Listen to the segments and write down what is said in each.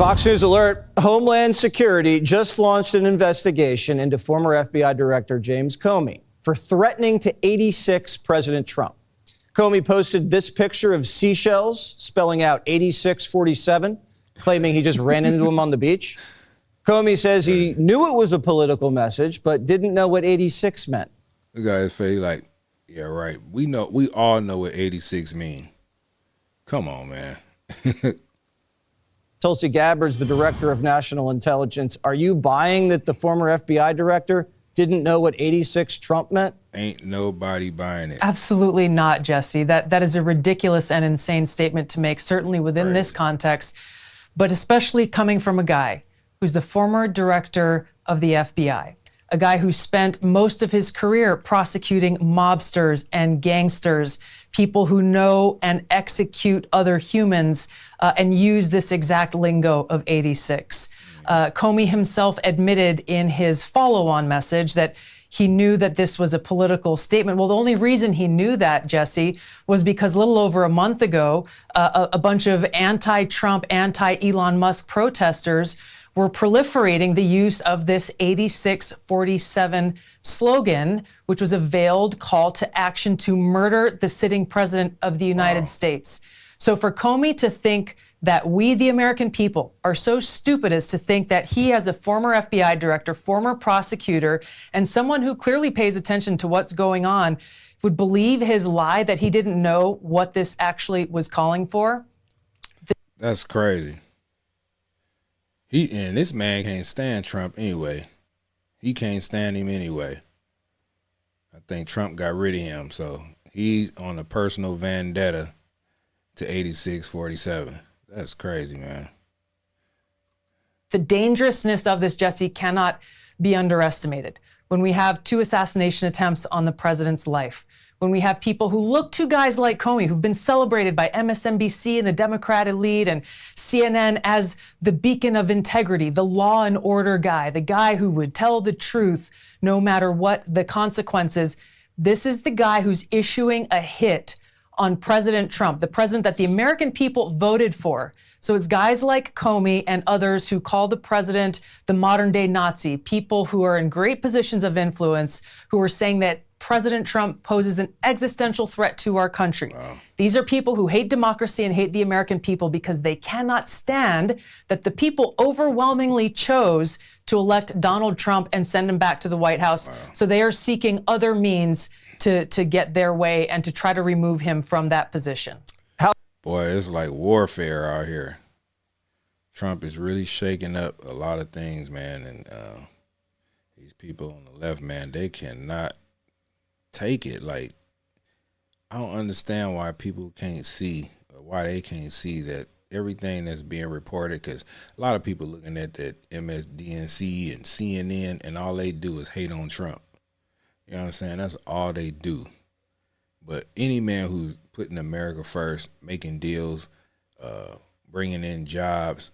Fox News alert. Homeland Security just launched an investigation into former FBI Director James Comey for threatening to 86 President Trump. Comey posted this picture of seashells spelling out 8647, claiming he just ran into him on the beach. Comey says he knew it was a political message, but didn't know what 86 meant. The guy's face like, yeah, right. We all know what 86 mean. Come on, man. Tulsi Gabbard's the director of national intelligence. Are you buying that the former FBI director didn't know what 86 Trump meant? Ain't nobody buying it. Absolutely not, Jesse. That is a ridiculous and insane statement to make, certainly within this context, but especially coming from a guy who's the former director of the FBI, a guy who spent most of his career prosecuting mobsters and gangsters, people who know and execute other humans and use this exact lingo of 86. Comey himself admitted in his follow-on message that he knew that this was a political statement. Well, the only reason he knew that, Jesse, was because a little over a month ago, a bunch of anti-Trump, anti-Elon Musk protesters were proliferating the use of this 8647 slogan, which was a veiled call to action to murder the sitting president of the United States. So for Comey to think that we, the American people, are so stupid as to think that he, as a former FBI director, former prosecutor, and someone who clearly pays attention to what's going on, would believe his lie that he didn't know what this actually was calling for. That's crazy. This man can't stand Trump anyway. He can't stand him anyway. I think Trump got rid of him, so he's on a personal vendetta to 8647. That's crazy, man. The dangerousness of this, Jesse, cannot be underestimated. When we have 2 assassination attempts on the president's life, when we have people who look to guys like Comey, who've been celebrated by MSNBC and the Democrat elite and CNN as the beacon of integrity, the law and order guy, the guy who would tell the truth no matter what the consequences. This is the guy who's issuing a hit on President Trump, the president that the American people voted for. So it's guys like Comey and others who call the president the modern day Nazi, people who are in great positions of influence, who are saying that President Trump poses an existential threat to our country. Wow. These are people who hate democracy and hate the American people because they cannot stand that the people overwhelmingly chose to elect Donald Trump and send him back to the White House. Wow. So they are seeking other means to get their way and to try to remove him from that position. Boy, it's like warfare out here. Trump is really shaking up a lot of things, man. And these people on the left, man, they cannot take it. Like, I don't understand why people can't see, or why they can't see that everything that's being reported, because a lot of people looking at that MSDNC and CNN, and all they do is hate on Trump. You know what I'm saying? That's all they do. But any man who's putting America first, making deals, bringing in jobs,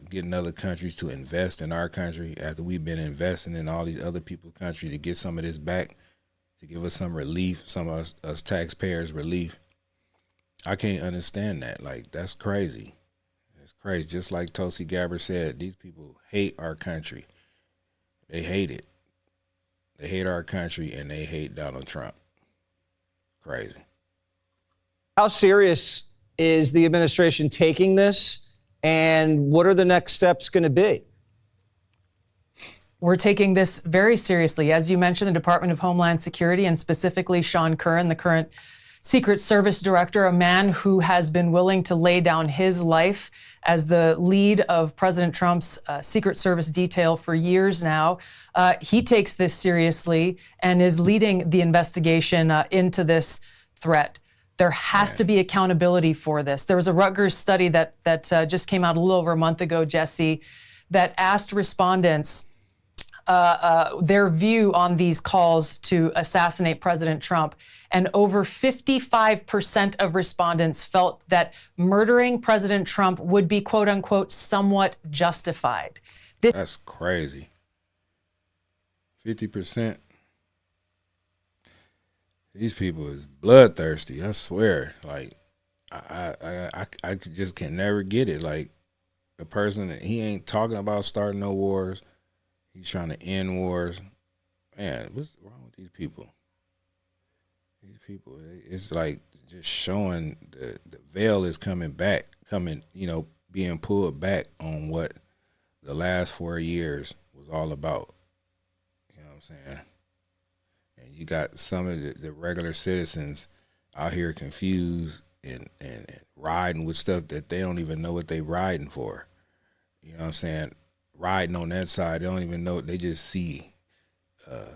getting other countries to invest in our country after we've been investing in all these other people's country to get some of this back, to give us some relief, some of us taxpayers relief. I can't understand that. Like, that's crazy. It's crazy. Just like Tulsi Gabbard said, these people hate our country. They hate it. They hate our country, and they hate Donald Trump. Crazy. How serious is the administration taking this, and what are the next steps going to be? We're taking this very seriously. As you mentioned, the Department of Homeland Security, and specifically Sean Curran, the current Secret Service director, a man who has been willing to lay down his life as the lead of President Trump's Secret Service detail for years now. He takes this seriously and is leading the investigation into this threat. There has to be accountability for this. There was a Rutgers study that just came out a little over a month ago, Jesse, that asked respondents their view on these calls to assassinate President Trump. And over 55% of respondents felt that murdering President Trump would be, quote unquote, somewhat justified. That's crazy. 50%. These people is bloodthirsty. I swear. Like, I just can never get it. Like, a person that he ain't talking about starting no wars. He's trying to end wars. Man, what's wrong with these people? These people, it's like just showing the veil is coming back, being pulled back on what the last 4 years was all about. You know what I'm saying? And you got some of the regular citizens out here confused and riding with stuff that they don't even know what they riding for. You know what I'm saying? Riding on that side, they don't even know. They just see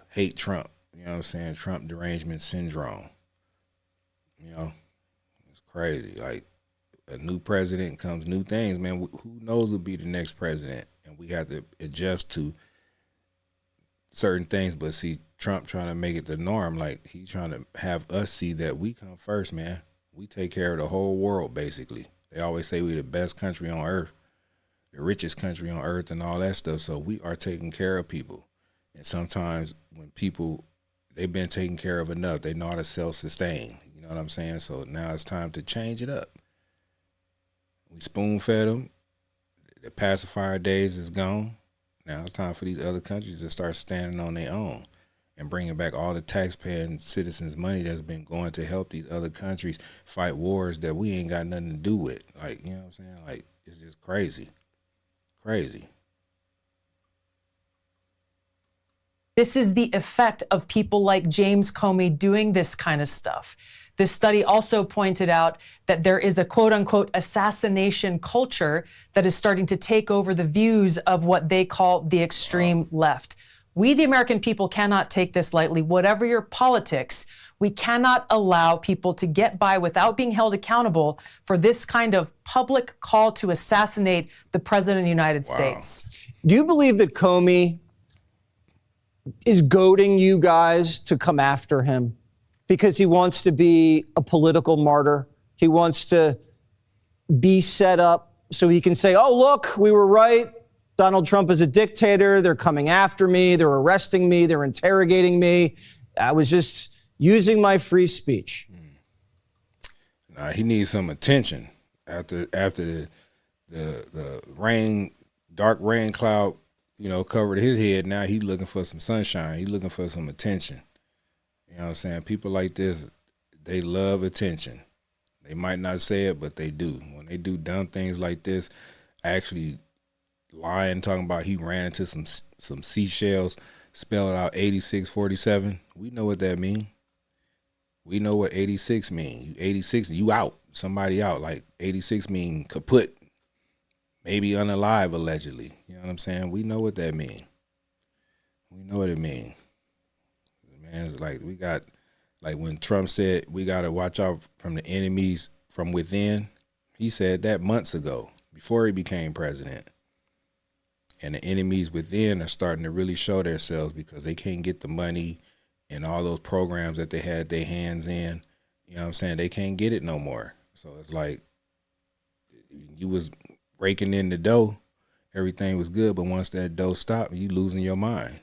hate Trump. You know what I'm saying? Trump derangement syndrome. You know, it's crazy. Like, a new president comes new things, man. Who knows will be the next president? And we have to adjust to certain things. But see, Trump trying to make it the norm. Like, he's trying to have us see that we come first, man. We take care of the whole world, basically. They always say we're the best country on earth, the richest country on earth and all that stuff. So we are taking care of people. And sometimes when people, they've been taken care of enough, they know how to self-sustain. You know what I'm saying? So now it's time to change it up. We spoon-fed them. The pacifier days is gone. Now it's time for these other countries to start standing on their own and bringing back all the taxpayer and citizens' money that's been going to help these other countries fight wars that we ain't got nothing to do with. Like, you know what I'm saying? Like, it's just crazy. Crazy. This is the effect of people like James Comey doing this kind of stuff. This study also pointed out that there is a quote unquote assassination culture that is starting to take over the views of what they call the extreme left. We, the American people, cannot take this lightly. Whatever your politics, we cannot allow people to get by without being held accountable for this kind of public call to assassinate the president of the United States. Do you believe that Comey is goading you guys to come after him because he wants to be a political martyr? He wants to be set up so he can say, oh, look, we were right. Donald Trump is a dictator. They're coming after me. They're arresting me. They're interrogating me. I was just using my free speech. Nah, he needs some attention after the rain, dark rain cloud, covered his head. Now he's looking for some sunshine. He's looking for some attention. You know what I'm saying? People like this, they love attention. They might not say it, but they do. When they do dumb things like this, actually lying, talking about he ran into some seashells, spell it out 8647. We know what that mean. We know what 86 mean. 86, you out. Somebody out. Like 86 mean kaput. Maybe unalive, allegedly. You know what I'm saying? We know what that mean. We know what it mean. Man, it's like we got, like when Trump said we got to watch out from the enemies from within. He said that months ago, before he became president. And the enemies within are starting to really show themselves because they can't get the money and all those programs that they had their hands in. You know what I'm saying? They can't get it no more. So it's like you was raking in the dough, everything was good, but once that dough stopped, you losing your mind.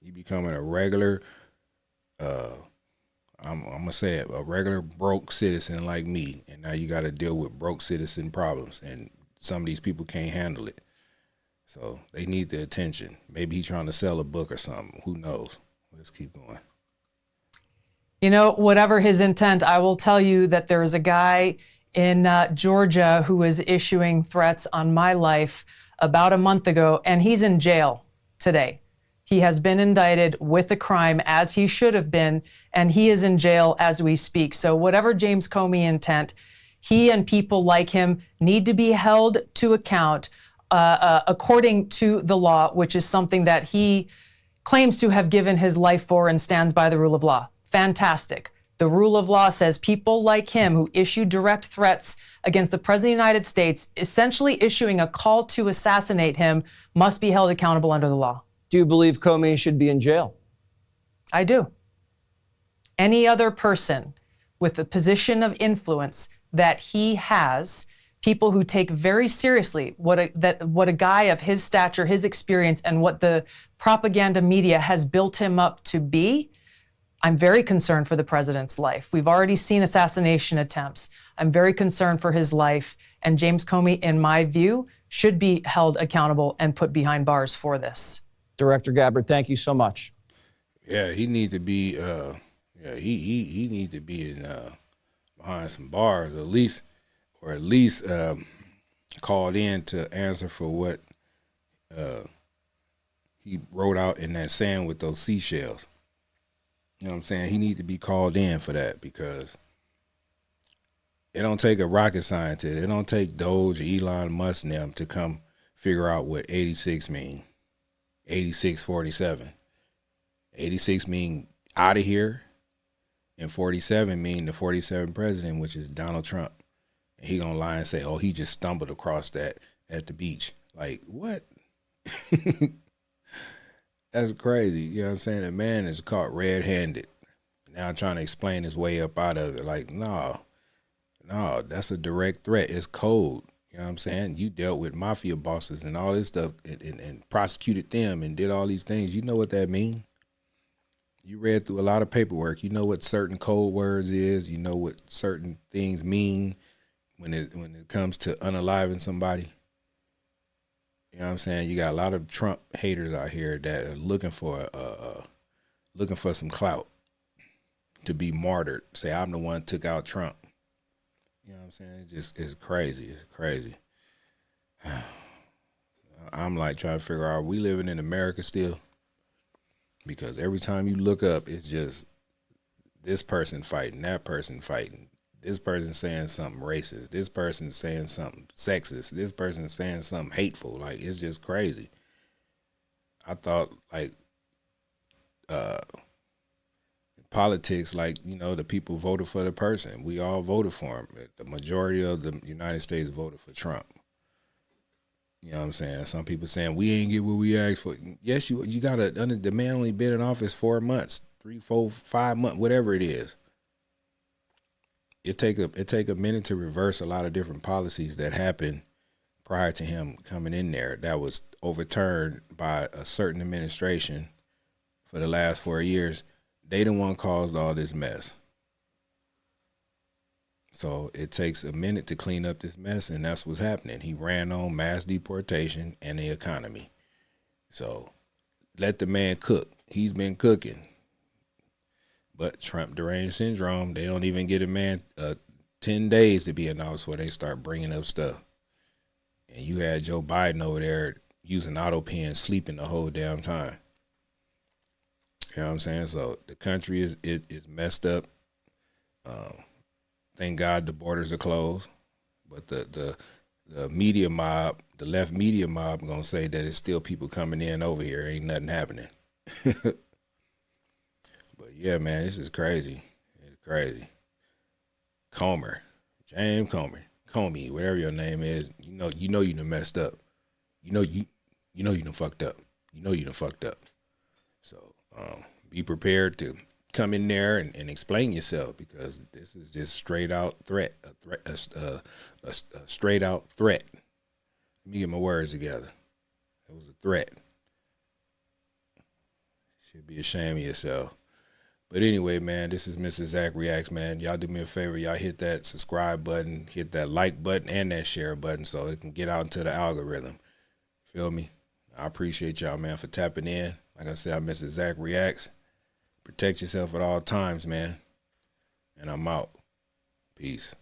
You becoming a regular, I'm gonna say it, a regular broke citizen like me, and now you got to deal with broke citizen problems, and some of these people can't handle it. So they need the attention. Maybe he's trying to sell a book or something. Who knows? Let's keep going. Whatever his intent, I will tell you that there is a guy in Georgia who was issuing threats on my life about a month ago, and he's in jail today. He has been indicted with a crime, as he should have been, and he is in jail as we speak. So whatever James Comey intent, he and people like him need to be held to account according to the law, which is something that he claims to have given his life for and stands by the rule of law. Fantastic. The rule of law says people like him who issue direct threats against the President of the United States, essentially issuing a call to assassinate him, must be held accountable under the law. Do you believe Comey should be in jail? I do. Any other person with the position of influence that he has, people who take very seriously what a guy of his stature, his experience, and what the propaganda media has built him up to be, I'm very concerned for the president's life. We've already seen assassination attempts. I'm very concerned for his life. And James Comey, in my view, should be held accountable and put behind bars for this. Director Gabbard, thank you so much. Yeah, he need to be. He need to be in behind some bars, at least called in to answer for what he wrote out in that sand with those seashells. You know what I'm saying? He need to be called in for that, because it don't take a rocket scientist. It don't take Doge or Elon Musk and them to come figure out what 86 mean. 8647. 86 mean out of here, and 47 mean the 47th president, which is Donald Trump. And he gonna lie and say, oh, he just stumbled across that at the beach. Like, what? That's crazy. You know what I'm saying? The man is caught red-handed. Now trying to explain his way up out of it. Like, no, that's a direct threat. It's code. You know what I'm saying? You dealt with mafia bosses and all this stuff and prosecuted them and did all these things. You know what that means? You read through a lot of paperwork. You know what certain code words is. You know what certain things mean when it comes to unaliving somebody. You know what I'm saying? You got a lot of Trump haters out here that are looking for some clout to be martyred. Say, I'm the one who took out Trump. You know what I'm saying? It's crazy. It's crazy. I'm like trying to figure out, are we living in America still? Because every time you look up, it's just this person fighting, that person fighting, this person saying something racist, this person saying something sexist, this person saying something hateful. Like, it's just crazy. I thought, like, politics, like, you know, the people voted for the person. We all voted for him. The majority of the United States voted for Trump. You know what I'm saying? Some people saying we ain't get what we asked for. Yes, you got to. The man only been in office 4 months, 3, 4, 5 months, whatever it is. It take a minute to reverse a lot of different policies that happened prior to him coming in there that was overturned by a certain administration for the last 4 years. They the one caused all this mess. So it takes a minute to clean up this mess, and that's what's happening. He ran on mass deportation and the economy. So let the man cook. He's been cooking. But Trump deranged syndrome, they don't even get a man 10 days to be in office before they start bringing up stuff. And you had Joe Biden over there using auto pen, sleeping the whole damn time. You know what I'm saying? So the country is messed up. Thank God the borders are closed. But the media mob, the left media mob, gonna say that it's still people coming in over here. Ain't nothing happening. But yeah, man, this is crazy. It's crazy. James Comey, whatever your name is, you know you done messed up. You know you done fucked up. You know you done fucked up. So be prepared to come in there and explain yourself, because this is just straight out threat, a straight out threat. Let me get my words together. It was a threat. Should be ashamed of yourself. But anyway, man, this is Mr. Zach Reacts, man. Y'all do me a favor. Y'all hit that subscribe button, hit that like button, and that share button so it can get out into the algorithm. Feel me? I appreciate y'all, man, for tapping in. Like I said, I'm Mr. Zach Reacts. Protect yourself at all times, man. And I'm out. Peace.